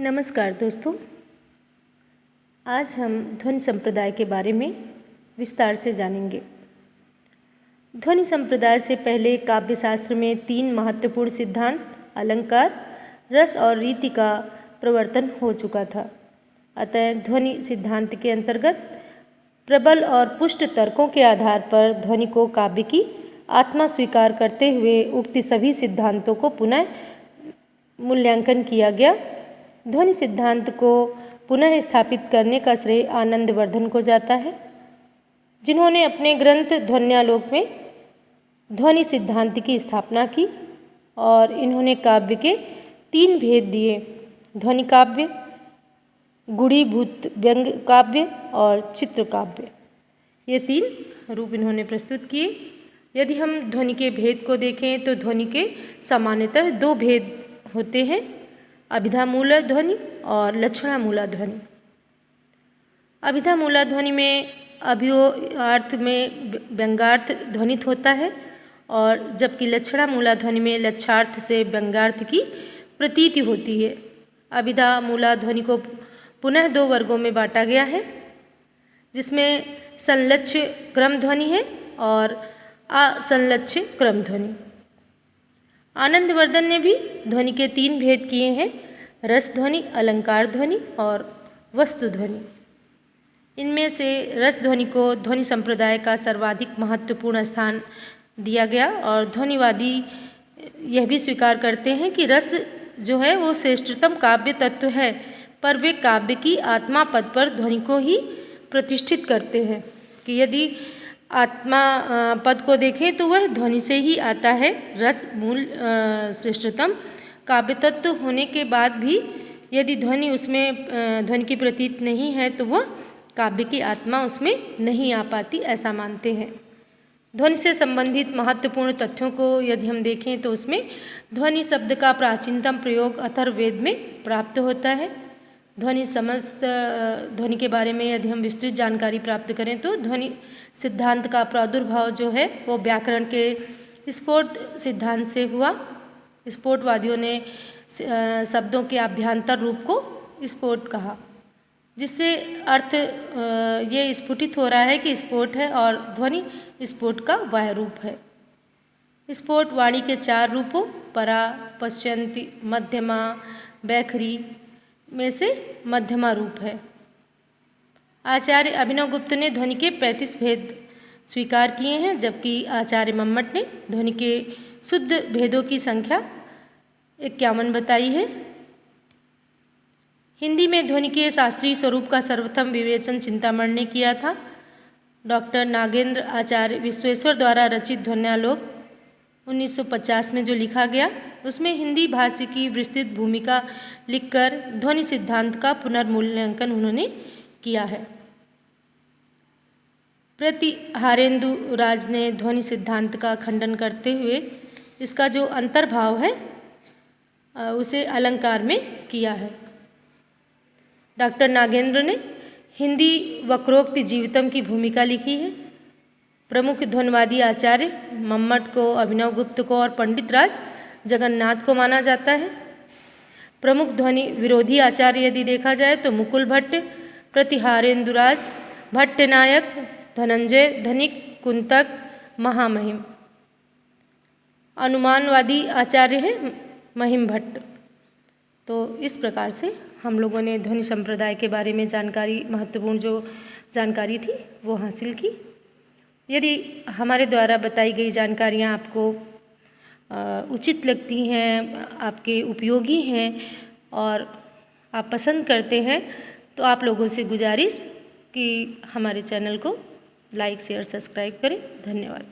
नमस्कार दोस्तों, आज हम ध्वनि संप्रदाय के बारे में विस्तार से जानेंगे। ध्वनि संप्रदाय से पहले काव्यशास्त्र में 3 महत्वपूर्ण सिद्धांत अलंकार, रस और रीति का प्रवर्तन हो चुका था। अतः ध्वनि सिद्धांत के अंतर्गत प्रबल और पुष्ट तर्कों के आधार पर ध्वनि को काव्य की आत्मा स्वीकार करते हुए उक्त सभी सिद्धांतों को पुनः मूल्यांकन किया गया। ध्वनि सिद्धांत को पुनः स्थापित करने का श्रेय आनंदवर्धन को जाता है, जिन्होंने अपने ग्रंथ ध्वन्यालोक में ध्वनि सिद्धांत की स्थापना की और इन्होंने काव्य के 3 भेद दिए: ध्वनि काव्य, गुणीभूत व्यंग्य काव्य और चित्र काव्य। ये 3 रूप इन्होंने प्रस्तुत किए। यदि हम ध्वनि के भेद को देखें तो ध्वनि के सामान्यतः 2 भेद होते हैं: अभिधामूलक ध्वनि और लक्षणामूलक ध्वनि। अभिधामूलक ध्वनि में अभियोगार्थ में व्यंग्यार्थ ध्वनित होता है और जबकि लक्षणामूलक ध्वनि में लक्ष्यार्थ से व्यंग्यार्थ की प्रतीति होती है। अभिधामूलक ध्वनि को पुनः 2 वर्गों में बांटा गया है, जिसमें संलक्ष्य क्रम ध्वनि है और असंलक्ष्य क्रम ध्वनि। आनंदवर्धन ने भी ध्वनि के 3 भेद किए हैं: रस ध्वनि, अलंकार ध्वनि और वस्तु ध्वनि। इनमें से रस ध्वनि को ध्वनि संप्रदाय का सर्वाधिक महत्वपूर्ण स्थान दिया गया और ध्वनिवादी यह भी स्वीकार करते हैं कि रस जो है वो श्रेष्ठतम काव्य तत्व है, पर वे काव्य की आत्मा पद पर ध्वनि को ही प्रतिष्ठित करते हैं कि यदि आत्मा पद को देखें तो वह ध्वनि से ही आता है। रस मूल श्रेष्ठतम काव्य तत्व होने के बाद भी यदि ध्वनि उसमें ध्वनि की प्रतीत नहीं है तो वह काव्य की आत्मा उसमें नहीं आ पाती, ऐसा मानते हैं। ध्वनि से संबंधित महत्वपूर्ण तथ्यों को यदि हम देखें तो उसमें ध्वनि शब्द का प्राचीनतम प्रयोग अथर्ववेद में प्राप्त होता है। ध्वनि समस्त ध्वनि के बारे में यदि हम विस्तृत जानकारी प्राप्त करें तो ध्वनि सिद्धांत का प्रादुर्भाव जो है वो व्याकरण के स्फोट सिद्धांत से हुआ। स्फोटवादियों ने शब्दों के आभ्यंतर रूप को स्फोट कहा, जिससे अर्थ ये स्फुटित हो रहा है कि स्फोट है और ध्वनि स्फोट का बाह्य रूप है। स्फोट वाणी के 4 रूपों परा, पश्यन्ति, मध्यमा, वैखरी में से मध्यमा रूप है। आचार्य अभिनवगुप्त ने ध्वनि के 35 भेद स्वीकार किए हैं, जबकि आचार्य मम्मट ने ध्वनि के शुद्ध भेदों की संख्या 51 बताई है। हिंदी में ध्वनि के शास्त्रीय स्वरूप का सर्वप्रथम विवेचन चिंतामणि ने किया था। डॉक्टर नागेंद्र आचार्य विश्वेश्वर द्वारा रचित ध्वन्यालोक 1950 में जो लिखा गया, उसमें हिंदी भाषा की विस्तृत भूमिका लिखकर ध्वनि सिद्धांत का पुनर्मूल्यांकन उन्होंने किया है। प्रतिहारेंदु राज ने ध्वनि सिद्धांत का खंडन करते हुए इसका जो अंतर्भाव है उसे अलंकार में किया है। डॉक्टर नागेंद्र ने हिंदी वक्रोक्ति जीवितम की भूमिका लिखी है। प्रमुख ध्वनिवादी आचार्य मम्मट को, अभिनवगुप्त को और पंडित राज जगन्नाथ को माना जाता है। प्रमुख ध्वनि विरोधी आचार्य यदि देखा जाए तो मुकुल भट्ट, प्रतिहारेंदुराज, भट्टनायक, धनंजय धनिक, कुंतक, महामहिम। अनुमानवादी आचार्य है महिम भट्ट। तो इस प्रकार से हम लोगों ने ध्वनि संप्रदाय के बारे में महत्वपूर्ण जो जानकारी थी वो हासिल की। यदि हमारे द्वारा बताई गई जानकारियाँ आपको उचित लगती हैं, आपके उपयोगी हैं और आप पसंद करते हैं तो आप लोगों से गुजारिश कि हमारे चैनल को लाइक, शेयर, सब्सक्राइब करें। धन्यवाद।